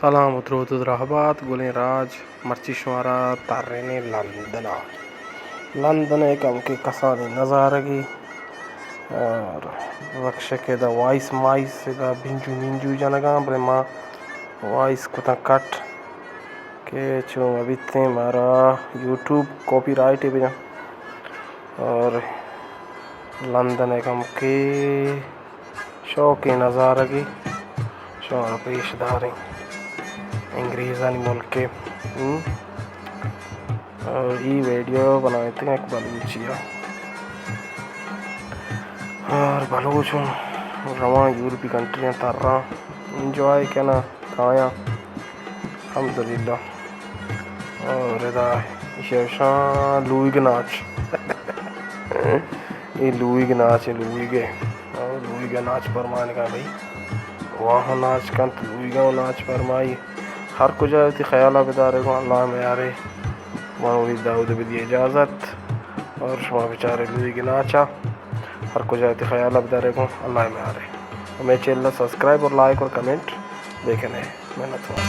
सलाम उतरोत रहबात गुलें राज मर्ची शुमारा तारेने लंदना लंदन एक हमके कसानी नज़ारगी और रक्ष के द वॉइस माइस का बिंजू मिंजू जनगा ब्रेमा वॉइस को ता कट के चो अभी ते मारा यूट्यूब कॉपीराइट है बिना और लंदन एक हमके शौक नज़ारगी शौर पेशदारी अंग्रेज़ानी मुल्क के और ये वीडियो बनाए थे एक बलूचिया और बलूच रवा यूरोपी कंट्रियाँ तारा इंजॉय क्या ना खाया अल्हम्दुलिल्लाह और इदा शेषा लुई के नाच ये लुई के नाच है लुई के नाच पर मान का भाई वहाँ नाच का तो लुई का नाच पर माई हर कुछ थी ख्याल बेदारे को अल्लाह में यारे वलीद दाऊद भी दी इजाज़त और शुमा बेचारे लुई की नाचा हर कुछ थी ख्याल बेदारे को अल्लाह में यारे हमें चैनल सब्सक्राइब और लाइक और कमेंट देखने मेहनत हुआ।